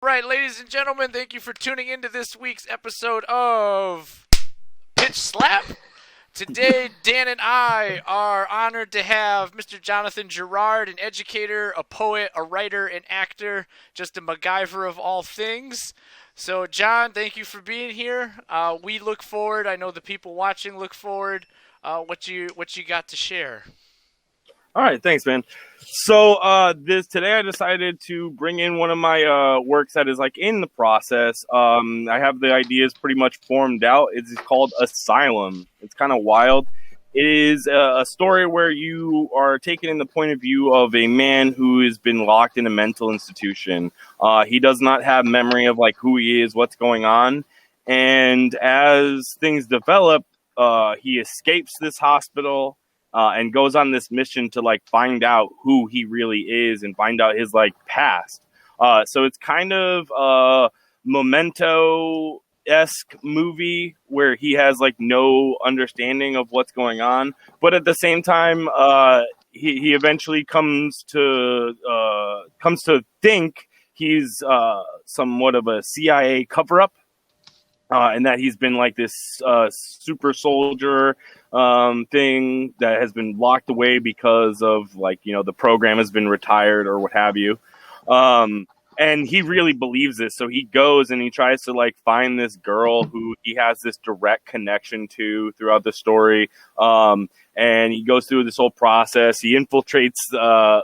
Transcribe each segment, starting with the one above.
Right, ladies and gentlemen, thank you for tuning into this week's episode of Pitch Slap. Today, Dan and I are honored to have Mr. Jonathan Girard, an educator, a poet, a writer, an actor, just a MacGyver of all things. So, John, thank you for being here. We look forward. I know the people watching look forward. What you got to share? All right, thanks, man. So today I decided to bring in one of my works that is like in the process. I have the ideas pretty much formed out. It's called Asylum. It's kind of wild. It is a story where you are taken in the point of view of a man who has been locked in a mental institution. He does not have memory of like who he is, what's going on, and as things develop, he escapes this hospital. And goes on this mission to like find out who he really is and find out his like past. So it's kind of a Memento-esque movie where he has like no understanding of what's going on, but at the same time, he eventually comes to think he's somewhat of a CIA cover-up. And that he's been like this super soldier thing that has been locked away because of like, you know, the program has been retired or what have you. And he really believes this. So he goes and he tries to like find this girl who he has this direct connection to throughout the story. And he goes through this whole process. He infiltrates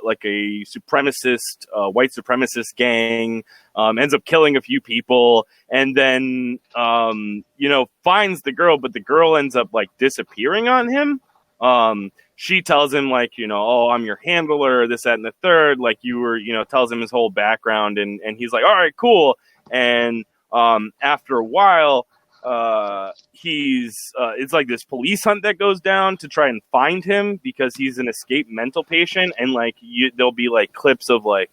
like a supremacist, white supremacist gang, ends up killing a few people, and then, finds the girl, but the girl ends up like disappearing on him. She tells him like, oh, I'm your handler, this, that, and the third. Like you were, tells him his whole background, and he's like, all right, cool. And after a while, it's like this police hunt that goes down to try and find him because he's an escaped mental patient, and like there'll be like clips of like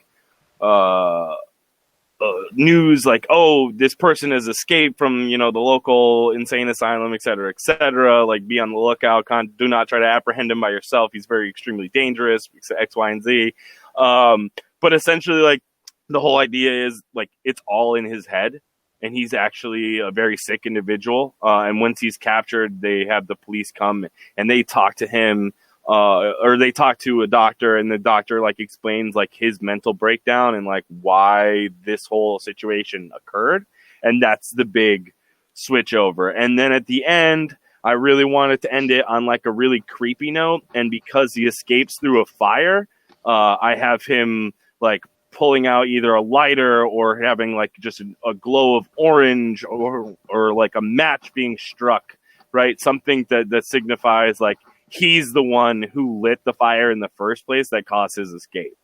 news like, oh, this person has escaped from the local insane asylum, etc., like be on the lookout, do not try to apprehend him by yourself, he's very extremely dangerous, X, Y, and Z. But essentially like the whole idea is like it's all in his head, and he's actually a very sick individual. And once he's captured, they have the police come and they talk to him, or they talk to a doctor, and the doctor like explains like his mental breakdown and like why this whole situation occurred. And that's the big switch over. And then at the end, I really wanted to end it on like a really creepy note. And because he escapes through a fire, I have him like pulling out either a lighter or having like just a glow of orange or like a match being struck, right? Something that signifies like he's the one who lit the fire in the first place that caused his escape,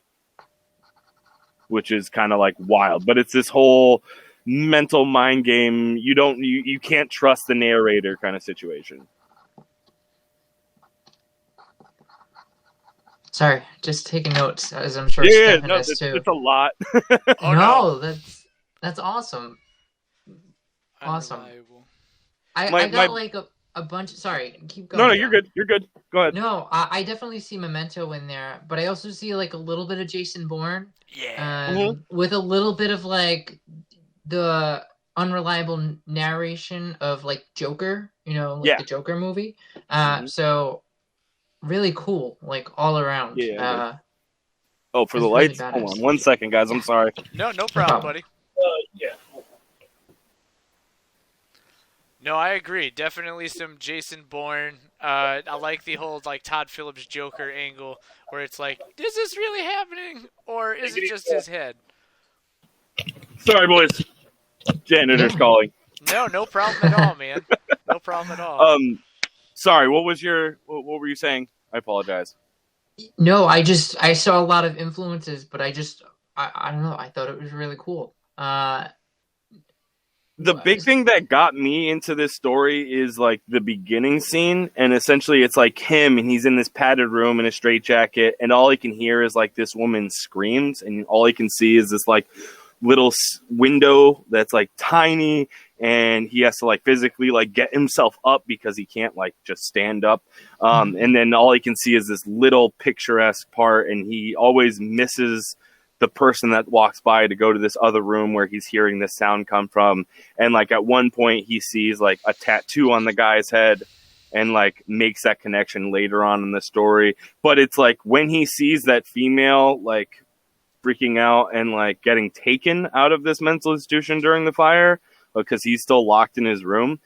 which is kind of like wild. But it's this whole mental mind game. You can't trust the narrator kind of situation. Sorry, just taking notes, as I'm sure Stephen has too. It's a lot. That's awesome. Awesome. Undeniable. I got like a bunch. Sorry, keep going. No, you're good. You're good. Go ahead. No, I definitely see Memento in there, but I also see like a little bit of Jason Bourne. Yeah. With a little bit of like the unreliable narration of like Joker, the Joker movie. So really cool, like all around. Yeah. For the lights? Really hold on 1 second, guys. I'm sorry. No problem, buddy. Yeah. No, I agree. Definitely some Jason Bourne. I like the whole like Todd Phillips Joker angle where it's like, is this really happening or is it just his head? Sorry, boys. Janitor's calling. No problem at all, man. No problem at all. Sorry, what were you saying? I apologize. No, I saw a lot of influences, but I don't know. I thought it was really cool. The big thing that got me into this story is like the beginning scene, and essentially it's like him, and he's in this padded room in a straitjacket, and all he can hear is like this woman screams, and all he can see is this like little window that's like tiny, and he has to like physically like get himself up because he can't like just stand up. And then all he can see is this little picturesque part, and he always misses the person that walks by to go to this other room where he's hearing this sound come from. And like at one point he sees like a tattoo on the guy's head and like makes that connection later on in the story. But it's like when he sees that female like freaking out and like getting taken out of this mental institution during the fire because he's still locked in his room,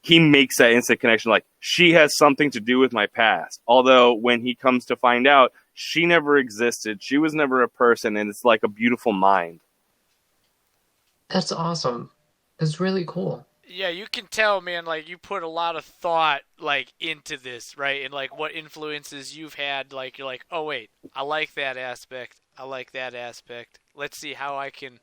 he makes that instant connection, like, she has something to do with my past. Although when he comes to find out, she never existed. She was never a person, and it's like a beautiful mind. That's awesome. That's really cool. Yeah, you can tell, man, like, you put a lot of thought, like, into this, right? And, like, what influences you've had, like, you're like, oh, wait, I like that aspect. I like that aspect. Let's see how I can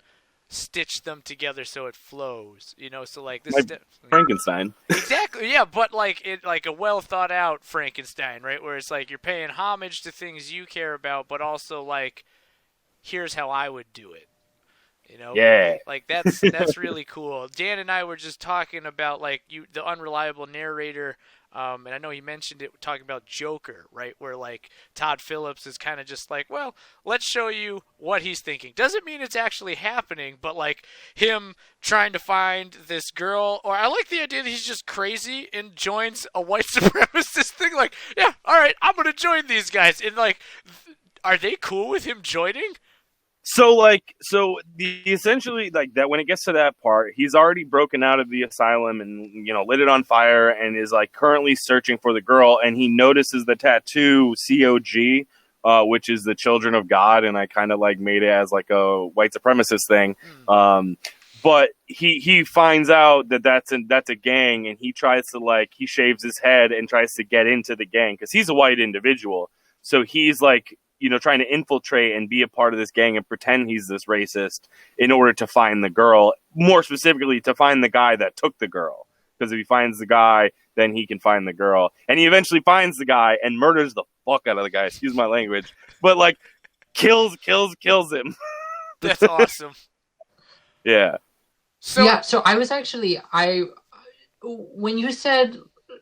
stitch them together so it flows, you know. So like this, like Frankenstein. Exactly, yeah. But like it, like a well thought out Frankenstein, right? Where it's like you're paying homage to things you care about, but also like, here's how I would do it, you know. Yeah. Like that's really cool. Dan and I were just talking about like the unreliable narrator. And I know you mentioned it talking about Joker, right? Where like Todd Phillips is kind of just like, well, let's show you what he's thinking. Doesn't mean it's actually happening, but like him trying to find this girl, or I like the idea that he's just crazy and joins a white supremacist thing. Like, yeah, all right, I'm gonna join these guys. And like, are they cool with him joining? So essentially like that when it gets to that part, he's already broken out of the asylum and, you know, lit it on fire and is like currently searching for the girl, and he notices the tattoo COG, which is the Children of God, and I kind of like made it as like a white supremacist thing. But he finds out that that's a gang, and he tries to like, he shaves his head and tries to get into the gang because he's a white individual. So he's like, you know, trying to infiltrate and be a part of this gang and pretend he's this racist in order to find the girl, more specifically to find the guy that took the girl. Because if he finds the guy, then he can find the girl. And he eventually finds the guy and murders the fuck out of the guy. Excuse my language. But like, kills him. That's awesome. Yeah. So I was actually, when you said,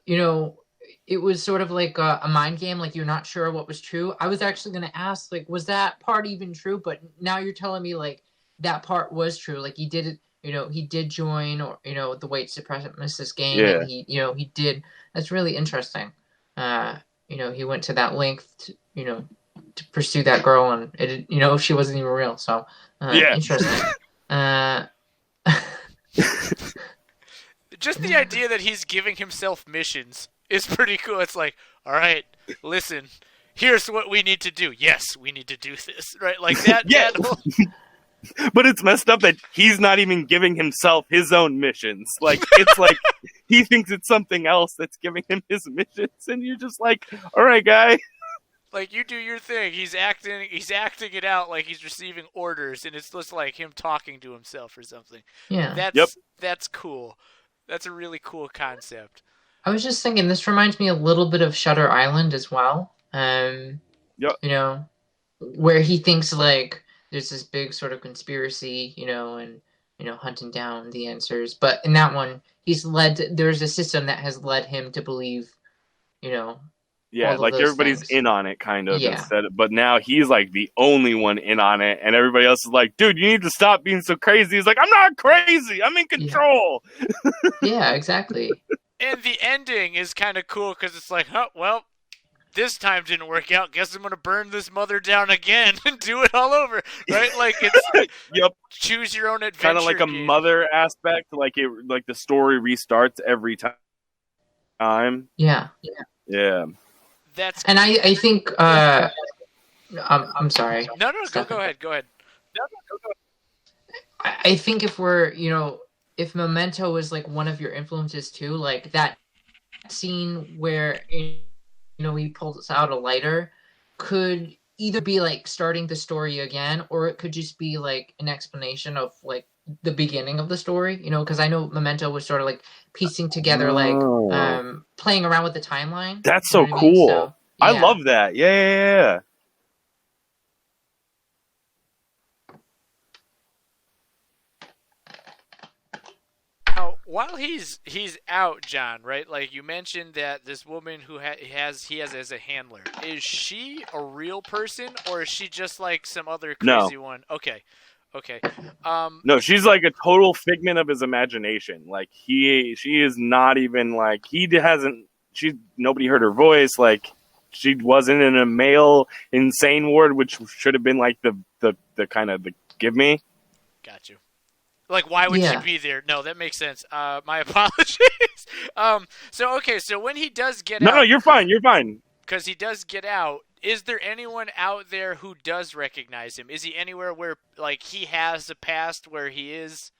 you know, it was sort of like a mind game, like you're not sure what was true. I was actually going to ask, like, was that part even true? But now you're telling me, like, that part was true. Like, he did it, you know, he did join, or, you know, the white supremacist gang. Yeah. And he did. That's really interesting. You know, he went to that length, to, you know, to pursue that girl, and it, you know, she wasn't even real. So, interesting. Just the idea that he's giving himself missions is pretty cool. It's like, all right, listen, here's what we need to do. Yes, we need to do this, right? Like that. Yeah. But it's messed up that he's not even giving himself his own missions. Like, it's like he thinks it's something else that's giving him his missions, and you're just like, all right, guy. Like, you do your thing. He's acting it out like he's receiving orders, and it's just like him talking to himself or something. Yeah. That's cool. That's a really cool concept. I was just thinking, this reminds me a little bit of Shutter Island as well. Yep. You know, where he thinks like there's this big sort of conspiracy, you know, and, you know, hunting down the answers. But in that one, there's a system that has led him to believe, you know. Yeah, like everybody's things. In on it, kind of. Yeah. But now he's like the only one in on it, and everybody else is like, dude, you need to stop being so crazy. He's like, I'm not crazy. I'm in control. Yeah, exactly. And the ending is kind of cool because it's like, oh, well, this time didn't work out. Guess I'm going to burn this mother down again and do it all over. Right? Like, it's choose your own adventure. Kind of like a Mother aspect. Like the story restarts every time. Yeah. And I think, I'm sorry. No, go ahead. I think if we're, you know, if Memento is like one of your influences too, like that scene where, you know, he pulls out a lighter could either be like starting the story again, or it could just be like an explanation of like the beginning of the story, you know, because I know Memento was sort of like piecing together, like playing around with the timeline. That's so cool. So, yeah. I love that. Yeah. while he's out, John, right? Like you mentioned that this woman who he has as a handler, is she a real person or is she just like some other crazy one? Okay. No, she's like a total figment of his imagination. Like she is not even like nobody heard her voice. Like she wasn't in a male insane ward, which should have been like the kind of the give me. Got you. Like, why would she be there? No, that makes sense. My apologies. So when he does get out... No, you're fine. Because he does get out, is there anyone out there who does recognize him? Is he anywhere where, like, he has a past where he is...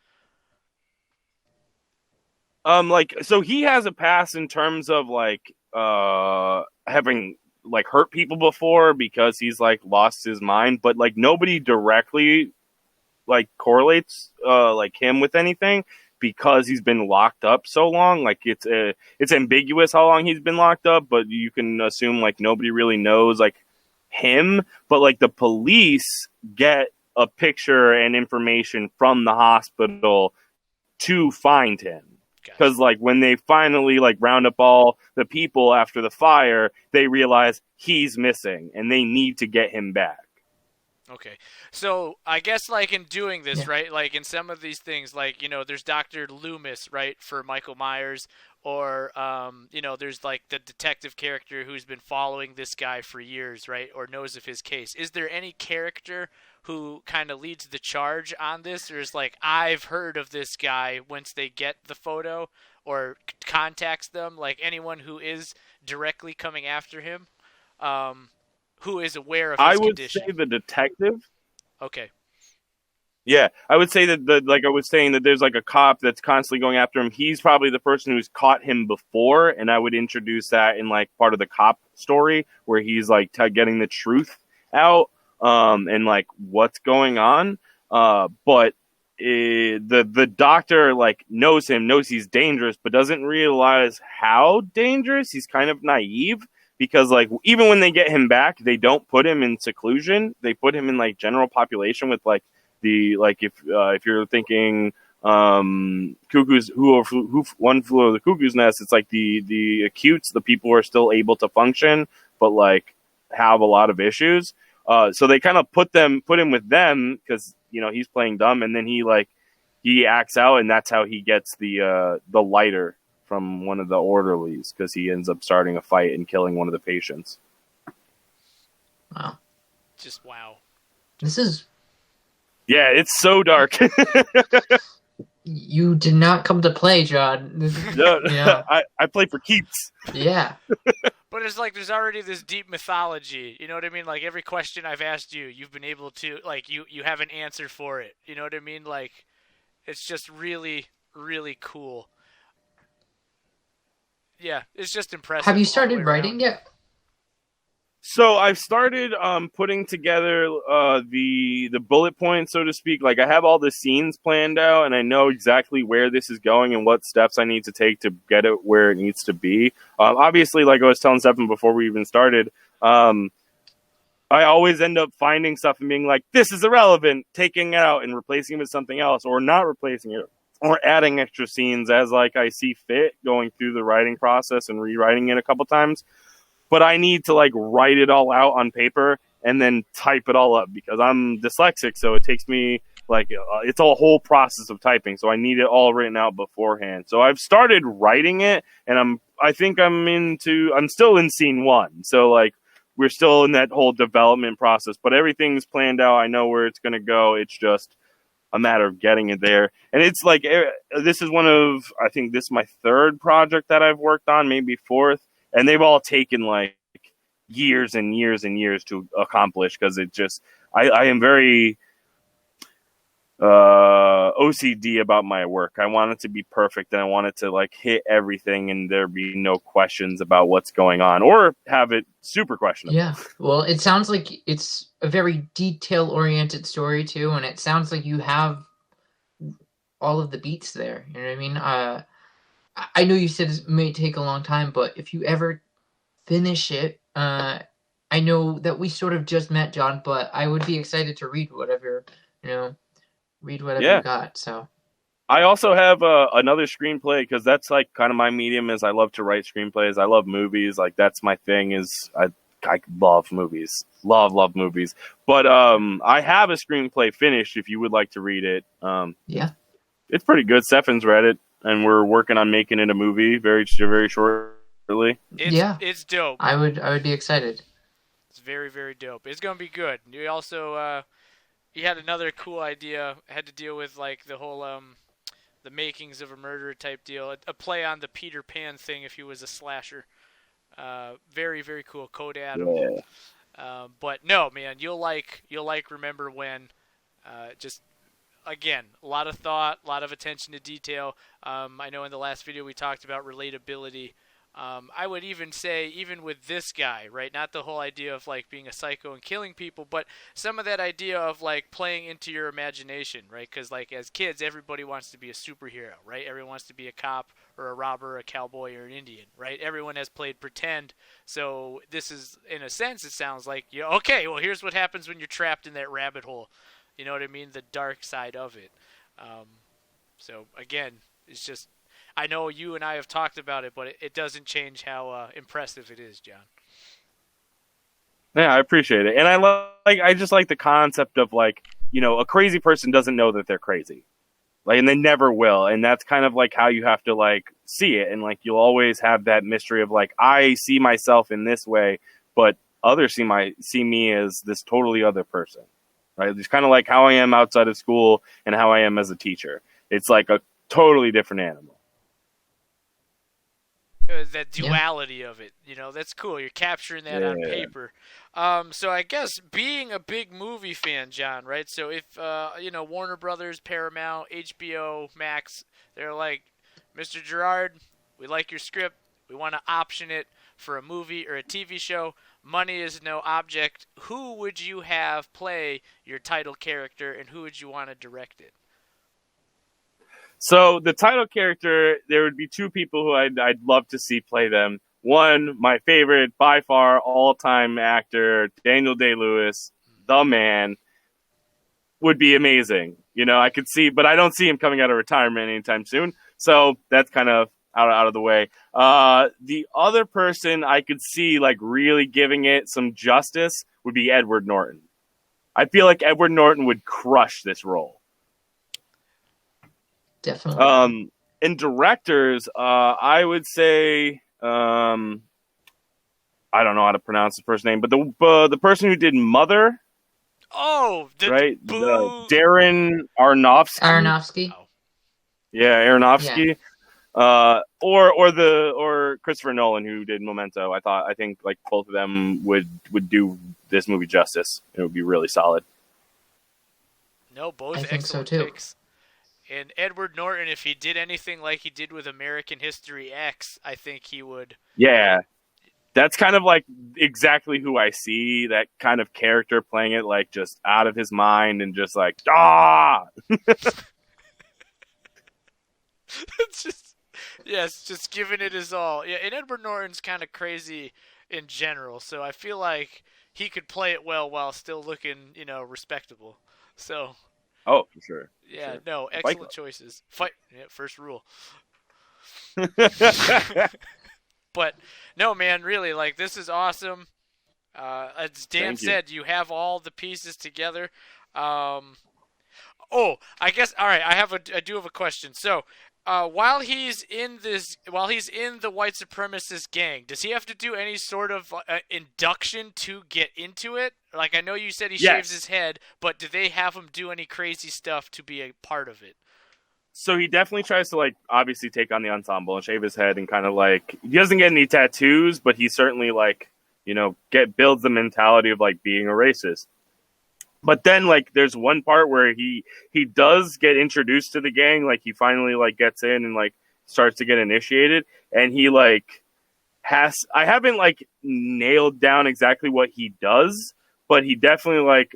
So he has a past in terms of, like, having, like, hurt people before because he's, like, lost his mind, but, like, nobody directly... like correlates like him with anything because he's been locked up so long. Like it's ambiguous how long he's been locked up, but you can assume like nobody really knows like him. But like the police get a picture and information from the hospital to find him. Because like when they finally like round up all the people after the fire, they realize he's missing and they need to get him back. Okay, so I guess like in doing this, right, like in some of these things, like, you know, there's Dr. Loomis, right, for Michael Myers, or, you know, there's like the detective character who's been following this guy for years, right, or knows of his case. Is there any character who kind of leads the charge on this, or is like, I've heard of this guy once they get the photo or contacts them, like anyone who is directly coming after him? Who is aware of his condition? I would say the detective. Okay. Yeah, I would say that like I was saying that there's like a cop that's constantly going after him. He's probably the person who's caught him before, and I would introduce that in like part of the cop story where he's like getting the truth out and like what's going on. But the doctor like knows him, knows he's dangerous, but doesn't realize how dangerous. He's kind of naive. Because, like, even when they get him back, they don't put him in seclusion. They put him in, like, general population with, like, if you're thinking cuckoos, who one flew over the cuckoo's nest, it's like the acutes, the people who are still able to function, but, like, have a lot of issues. So they kind of put him with them because, you know, he's playing dumb, and then he acts out, and that's how he gets the lighter from one of the orderlies because he ends up starting a fight and killing one of the patients. Wow. Just wow. This is... Yeah, it's so dark. You did not come to play, John. No, yeah. I play for keeps. Yeah. But it's like there's already this deep mythology. You know what I mean? Like every question I've asked you, you've been able to, like, you have an answer for it. You know what I mean? Like, it's just really, really cool. Yeah, it's just impressive. Have you started writing yet? So I've started putting together the bullet points, so to speak. Like I have all the scenes planned out, and I know exactly where this is going and what steps I need to take to get it where it needs to be. Obviously, like I was telling Stephen before we even started, I always end up finding stuff and being like, this is irrelevant, taking it out and replacing it with something else, or not replacing it, or adding extra scenes as like I see fit, going through the writing process and rewriting it a couple times. But I need to like write it all out on paper and then type it all up because I'm dyslexic. So it takes me like, it's a whole process of typing. So I need it all written out beforehand. So I've started writing it and I'm still in scene 1. So like we're still in that whole development process, but everything's planned out. I know where it's going to go. It's just a matter of getting it there. And it's like, this is I think this is my 3rd project that I've worked on, maybe 4th. And they've all taken like years and years and years to accomplish because it just, I am very OCD about my work. I want it to be perfect and I want it to like hit everything and there be no questions about what's going on or have it super questionable. Yeah. Well, it sounds like it's a very detail-oriented story too, and it sounds like you have all of the beats there. You know what I mean? I know you said it may take a long time, but if you ever finish it, I know that we sort of just met, John, but I would be excited to read whatever you got. So I also have another screenplay because that's like kind of my medium. Is I love to write screenplays. I love movies. Like that's my thing. I love movies. Love movies. But I have a screenplay finished. If you would like to read it, Yeah, it's pretty good. Stefan's read it, and we're working on making it a movie very shortly. It's dope. I would be excited. It's very, very dope. It's gonna be good. You also you had another cool idea. Had to deal with like the whole the makings of a murderer type deal. A play on the Peter Pan thing if he was a slasher. Very, very cool. Code Adam. Yeah. But no, man, you'll like Remember When. Just again, a lot of thought, a lot of attention to detail. I know in the last video we talked about relatability. I would even say, even with this guy, right? Not the whole idea of like being a psycho and killing people, but some of that idea of like playing into your imagination, right? Because like as kids, everybody wants to be a superhero, right? Everyone wants to be a cop or a robber, a cowboy, or an Indian, right? Everyone has played pretend. So this is, in a sense, it sounds like, okay, well, here's what happens when you're trapped in that rabbit hole. You know what I mean? The dark side of it. So again, it's just, I know you and I have talked about it, but it doesn't change how impressive it is, John. Yeah, I appreciate it, and I just like the concept of like, a crazy person doesn't know that they're crazy, like, and they never will, and that's kind of like how you have to like see it, and like you'll always have that mystery of like I see myself in this way, but others see me as this totally other person, right? It's kind of like how I am outside of school and how I am as a teacher. It's like a totally different animal. That duality of it, that's cool. You're capturing that on paper. So I guess being a big movie fan, John, right? So if Warner Brothers, Paramount, HBO Max, they're like, Mr. Girard, we like your script, we want to option it for a movie or a TV show, money is no object, who would you have play your title character, and who would you want to direct it? So the title character, there would be two people who I'd love to see play them. One, my favorite by far all-time actor, Daniel Day-Lewis, the man, would be amazing. I could see, but I don't see him coming out of retirement anytime soon. So that's kind of out of the way. The other person I could see like really giving it some justice would be Edward Norton. I feel like Edward Norton would crush this role. Definitely. In directors, I would say, I don't know how to pronounce the first name, but the person who did Mother. Oh, right, Darren Aronofsky. Oh. Yeah, Aronofsky. Yeah. Or Christopher Nolan, who did Memento. I think like both of them would do this movie justice. It would be really solid. No, both I think so excellent too. picks. And Edward Norton, if he did anything like he did with American History X, I think he would. Yeah, that's kind of like exactly who I see. That kind of character playing it like just out of his mind and just like It's just giving it his all. Yeah, and Edward Norton's kind of crazy in general, so I feel like he could play it well while still looking, respectable. So. Oh, for sure. Yeah, no, excellent choices. First rule. But no, man, really, like, this is awesome. As Dan said, you have all the pieces together. I guess, all right, I do have a question. So, while he's in the white supremacist gang, does he have to do any sort of induction to get into it? Like, I know you said he shaves his head, but do they have him do any crazy stuff to be a part of it? So he definitely tries to, like, obviously take on the ensemble and shave his head and kind of, like, he doesn't get any tattoos, but he certainly, like, builds the mentality of, like, being a racist. But then, like, there's one part where he does get introduced to the gang. Like, he finally, like, gets in and, like, starts to get initiated. And he, like, I haven't, like, nailed down exactly what he does, but he definitely, like,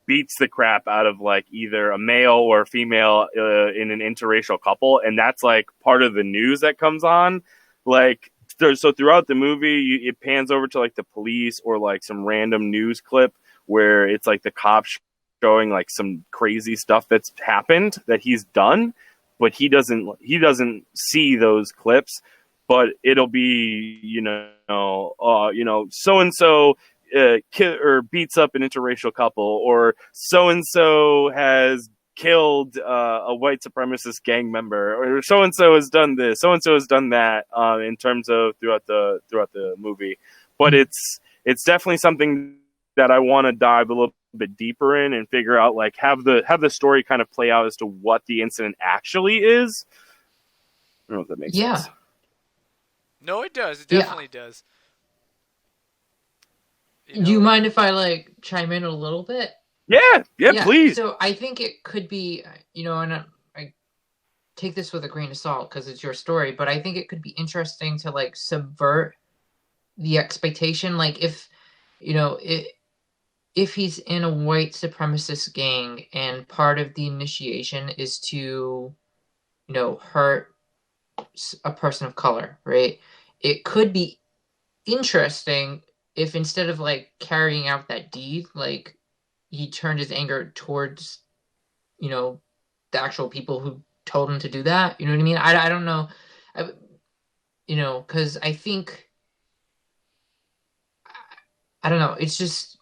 beats the crap out of, like, either a male or a female in an interracial couple. And that's, like, part of the news that comes on. Like, so throughout the movie, it pans over to, like, the police or, like, some random news clip where it's like the cops showing like some crazy stuff that's happened that he's done. but he doesn't see those clips. But it'll be so and so or beats up an interracial couple, or so and so has killed a white supremacist gang member, or so and so has done this, so and so has done that, in terms of throughout the movie. But it's definitely something that I want to dive a little bit deeper in and figure out, like, have the story kind of play out as to what the incident actually is. I don't know if that makes sense. No, it does. It definitely does. Do you mind if I like chime in a little bit? Yeah, please. So I think it could be, and I take this with a grain of salt because it's your story, but I think it could be interesting to like subvert the expectation. Like if he's in a white supremacist gang and part of the initiation is to, hurt a person of color, right? It could be interesting if instead of like carrying out that deed, like he turned his anger towards, the actual people who told him to do that. You know what I mean? I don't know, because I think, I don't know. It's just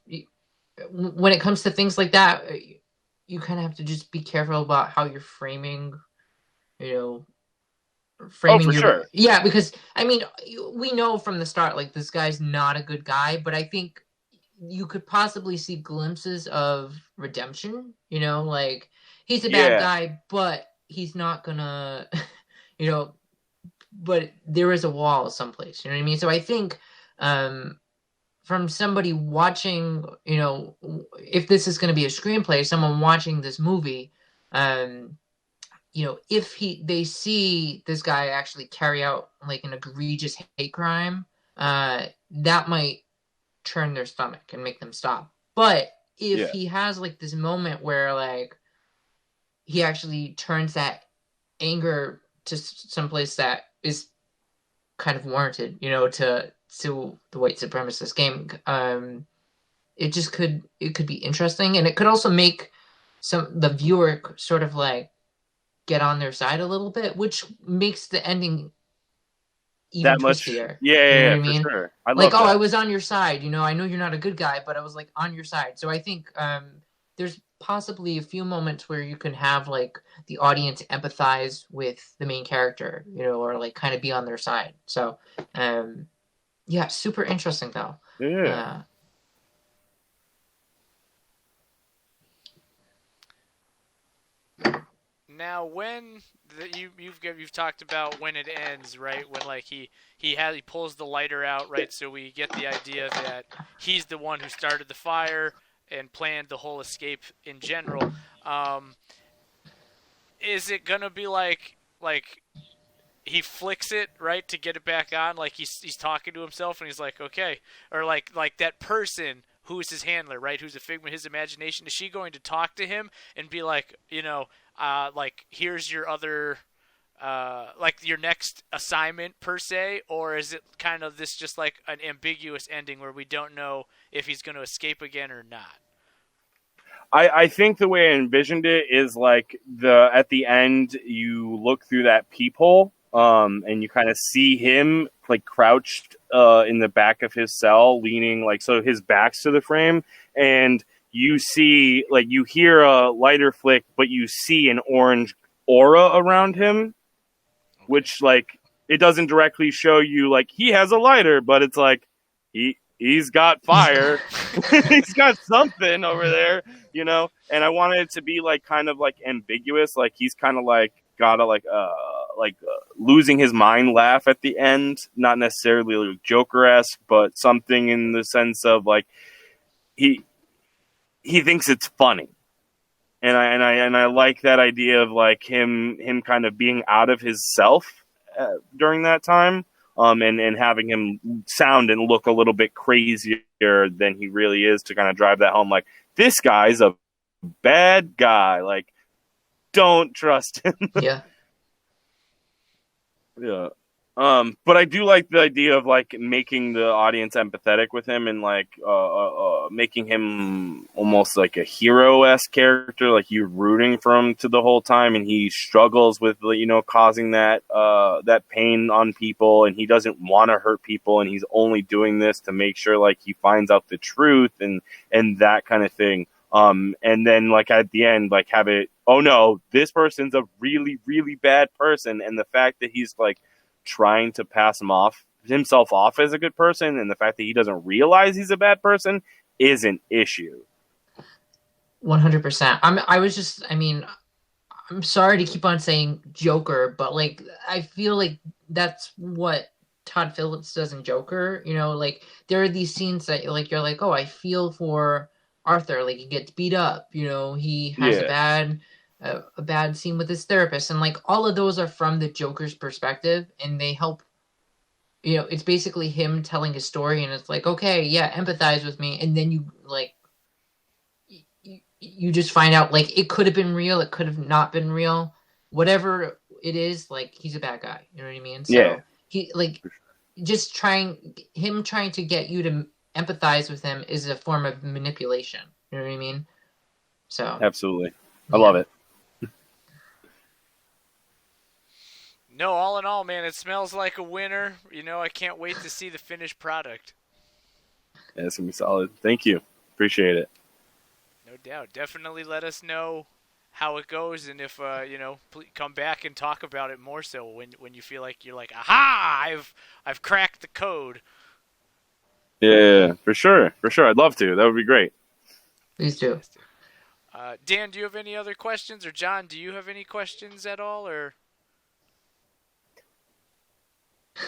when it comes to things like that, you kind of have to just be careful about how you're framing, sure. Yeah, because I mean, we know from the start, like, this guy's not a good guy, but I think you could possibly see glimpses of redemption, like he's a bad guy, but he's not gonna, but there is a wall someplace, you know what I mean? So I think, from somebody watching, if this is going to be a screenplay, someone watching this movie, if they see this guy actually carry out like an egregious hate crime, that might turn their stomach and make them stop. But if he has like this moment where like he actually turns that anger to someplace that is kind of warranted, to the white supremacist game, it could be interesting, and it could also make the viewer sort of like get on their side a little bit, which makes the ending even that much twistier. Yeah, for sure. I love that. I was on your side, I know you're not a good guy, but I was like on your side. So I think there's possibly a few moments where you can have like the audience empathize with the main character, or like kind of be on their side. So super interesting though. Now, when you've talked about when it ends, right? When like he pulls the lighter out, right? So we get the idea that he's the one who started the fire and planned the whole escape in general. Is it gonna be like he flicks it, right, to get it back on? Like he's talking to himself and he's like, okay, or like that person who's his handler, right? Who's a figment of his imagination? Is she going to talk to him and be like, like, here's your other, like your next assignment per se, or is it kind of this just like an ambiguous ending where we don't know if he's going to escape again or not? I think the way I envisioned it is like at the end you look through that peephole, and you kind of see him like crouched in the back of his cell, leaning like so his back's to the frame, and you see like you hear a lighter flick, but you see an orange aura around him, which like it doesn't directly show you like he has a lighter, but it's like he's got fire. He's got something over there, and I wanted it to be like kind of like ambiguous, like he's kind of like got a losing his mind laugh at the end, not necessarily like Joker-esque, but something in the sense of like he thinks it's funny, and I like that idea of like him kind of being out of his self during that time, and having him sound and look a little bit crazier than he really is, to kind of drive that home. Like, this guy's a bad guy. Like, don't trust him. Yeah. Yeah. But I do like the idea of like making the audience empathetic with him and like making him almost like a hero-esque character, like you're rooting for him to the whole time, and he struggles with causing that that pain on people, and he doesn't want to hurt people, and he's only doing this to make sure like he finds out the truth and that kind of thing. And then like at the end, like have it, oh no, this person's a really, really bad person, and the fact that he's like trying to pass himself off as a good person, and the fact that he doesn't realize he's a bad person is an issue. 100%. I'm sorry to keep on saying Joker, but like I feel like that's what Todd Phillips does in Joker. Like there are these scenes that like you're like, oh, I feel for Arthur. Like he gets beat up. He has a bad scene with his therapist, and like all of those are from the Joker's perspective, and they help. It's basically him telling his story, and it's like, okay, yeah, empathize with me, and then you like you just find out like it could have been real, it could have not been real, whatever it is. Like he's a bad guy, you know what I mean? So he like just trying to get you to empathize with him is a form of manipulation. You know what I mean? So absolutely, I love it. No, all in all, man, it smells like a winner. I can't wait to see the finished product. Yeah, it's going to be solid. Thank you. Appreciate it. No doubt. Definitely let us know how it goes, and if, please come back and talk about it more so when you feel like you're like, aha, I've cracked the code. Yeah, for sure. For sure. I'd love to. That would be great. Please do. Dan, do you have any other questions? Or John, do you have any questions at all? Or...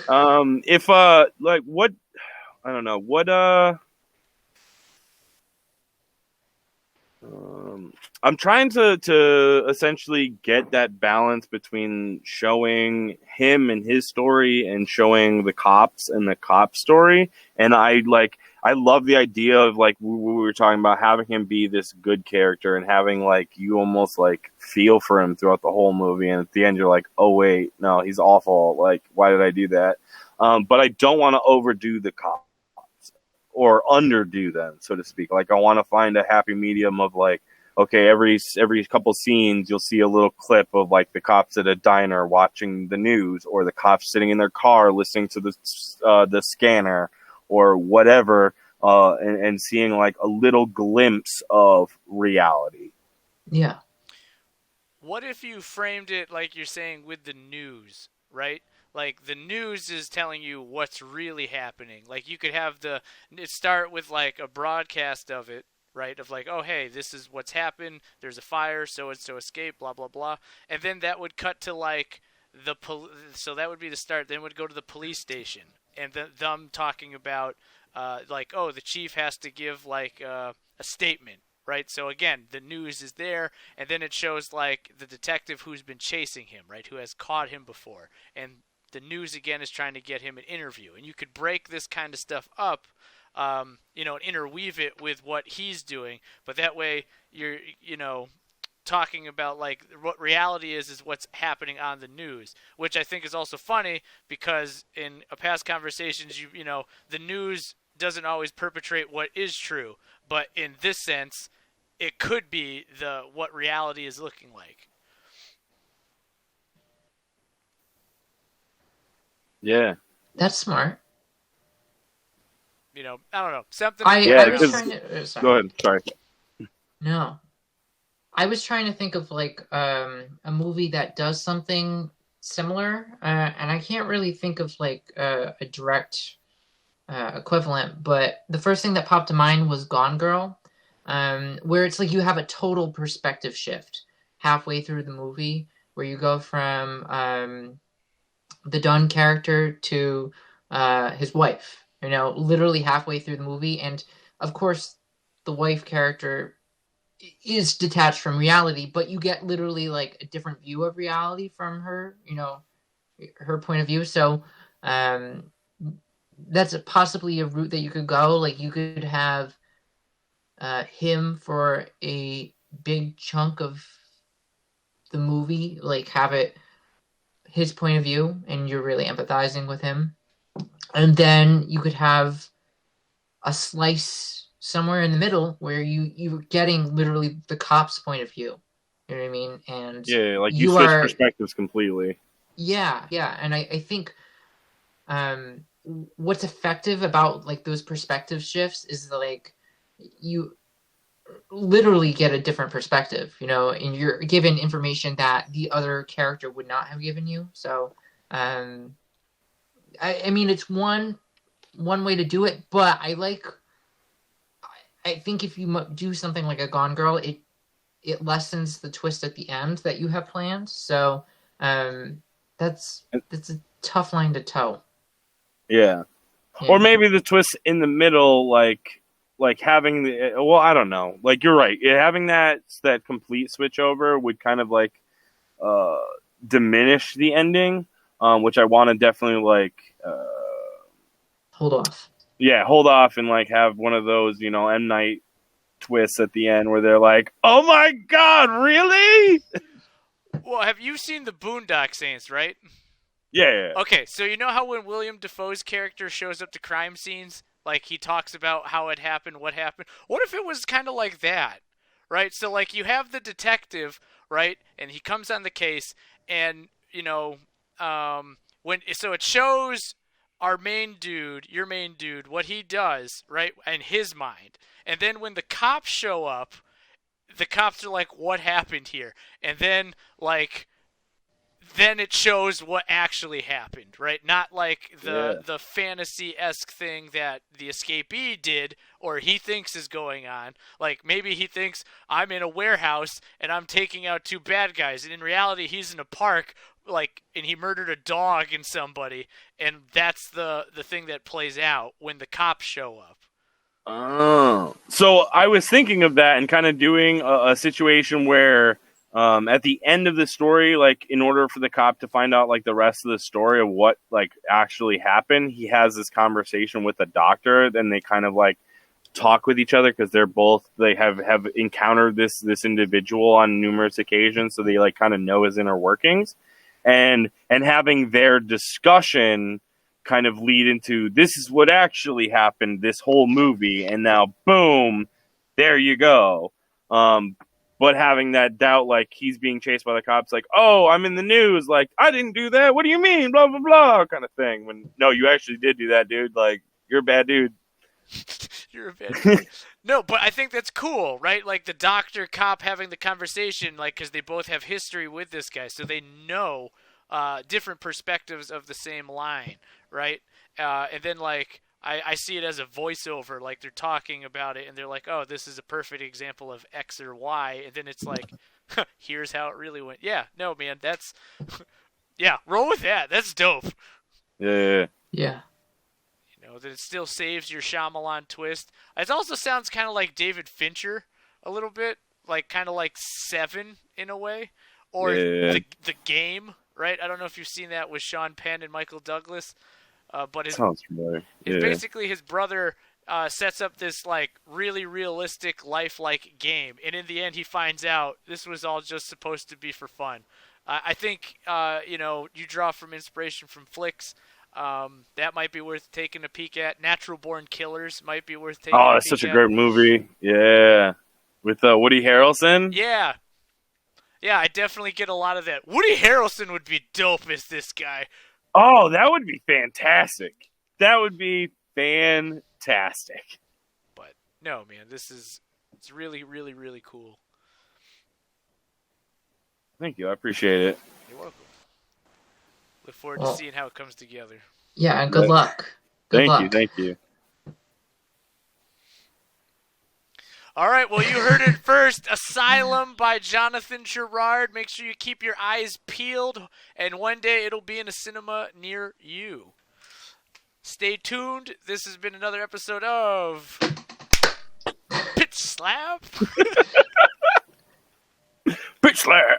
if like what, I don't know what I'm trying to essentially get that balance between showing him and his story and showing the cops and the cop story. And I love the idea of like we were talking about having him be this good character and having like you almost like feel for him throughout the whole movie. And at the end, you're like, oh wait, no, he's awful. Like, why did I do that? But I don't want to overdo the cops or underdo them, so to speak. Like, I want to find a happy medium of like, okay, every couple scenes you'll see a little clip of like the cops at a diner watching the news, or the cops sitting in their car listening to the scanner or whatever, and seeing like a little glimpse of reality. Yeah. What if you framed it like you're saying with the news, right? Like the news is telling you what's really happening. Like you could have it start with like a broadcast of it, right? Of like, oh, hey, this is what's happened. There's a fire, so-and-so escaped, blah, blah, blah. And then that would cut to like so that would be the start. Then would go to the police station and them talking about like, oh, the chief has to give like a statement. Right, so again, the news is there, and then it shows like the detective who's been chasing him, right, who has caught him before, and the news again is trying to get him an interview, and you could break this kind of stuff up, and interweave it with what he's doing, but that way you're, talking about like what reality is what's happening on the news, which I think is also funny because in past conversations, the news doesn't always perpetrate what is true, but in this sense, it could be what reality is looking like. Yeah, that's smart. I don't know, something. I was trying to. Go ahead. Sorry. No, I was trying to think of like a movie that does something similar, and I can't really think of like a direct equivalent. But the first thing that popped to mind was Gone Girl, where it's like you have a total perspective shift halfway through the movie, where you go from the Dunn character to his wife. Literally halfway through the movie, and of course, the wife character is detached from reality, but you get literally like a different view of reality from her, her point of view. So that's possibly a route that you could go. Like you could have him for a big chunk of the movie, like have it his point of view, and you're really empathizing with him. And then you could have a slice somewhere in the middle where you're getting literally the cop's point of view. You know what I mean? And yeah, like you switch perspectives completely. Yeah, and I think what's effective about like those perspective shifts is like you literally get a different perspective, you know, and you're given information that the other character would not have given you. So I mean it's one way to do it, but I think if you do something like a Gone Girl, it lessens the twist at the end that you have planned. So that's a tough line to toe. Yeah. Or maybe the twist in the middle, like having I don't know. Like you're right. Having that complete switch over would kind of like diminish the ending, which I want to definitely like hold off. Yeah, hold off and like have one of those, you know, M. Night twists at the end where they're like, "Oh my God, really?" Well, have you seen the Boondock Saints, right? Yeah. Okay, so you know how when William Dafoe's character shows up to crime scenes, like he talks about how it happened, what happened? What if it was kind of like that, right? So like you have the detective, right, and he comes on the case, and you know, so it shows our main dude, your main dude, what he does, right, in his mind, and then when the cops show up, the cops are like, "What happened here?" And then like. Then it shows what actually happened, right? Not like the fantasy-esque thing that the escapee did or he thinks is going on. Like maybe he thinks I'm in a warehouse and I'm taking out two bad guys, and in reality he's in a park, like, and he murdered a dog and somebody, and that's the thing that plays out when the cops show up. Oh, so I was thinking of that and kind of doing a situation where. At the end of the story, like in order for the cop to find out like the rest of the story of what like actually happened, he has this conversation with the doctor. Then they kind of like talk with each other because they have encountered this individual on numerous occasions, so they like kind of know his inner workings, and having their discussion kind of lead into this is what actually happened this whole movie, and now boom, there you go. But having that doubt, like he's being chased by the cops, like, "Oh, I'm in the news. Like, I didn't do that. What do you mean? Blah blah blah," kind of thing. When no, you actually did do that, dude. Like, you're a bad dude. You're a bad dude. No, but I think that's cool, right? Like the doctor cop having the conversation, like because they both have history with this guy, so they know different perspectives of the same line, right? And then like. I see it as a voiceover, like they're talking about it, and they're like, "Oh, this is a perfect example of X or Y," and then it's like, "Here's how it really went." Yeah, no, man, that's, yeah, roll with that. That's dope. Yeah. You know that it still saves your Shyamalan twist. It also sounds kind of like David Fincher a little bit, like kind of like Seven in a way, or the Game, right? I don't know if you've seen that with Sean Penn and Michael Douglas. But sounds familiar. Basically his brother sets up this like really realistic lifelike game, and in the end he finds out this was all just supposed to be for fun. I think you know, you draw from inspiration from flicks. That might be worth taking a peek at. Natural Born Killers might be worth taking. Oh, it's such a great movie. Yeah, with Woody Harrelson. Yeah, I definitely get a lot of that. Woody Harrelson would be dope as this guy. Oh, that would be fantastic. That would be fantastic. But no, man, it's really, really, really cool. Thank you. I appreciate it. You're welcome. Look forward to seeing how it comes together. Yeah, and good luck. Thank you. All right, well, you heard it first. Asylum by Jonathan Girard. Make sure you keep your eyes peeled, and one day it'll be in a cinema near you. Stay tuned. This has been another episode of Pitch Slap. Pitch Slap.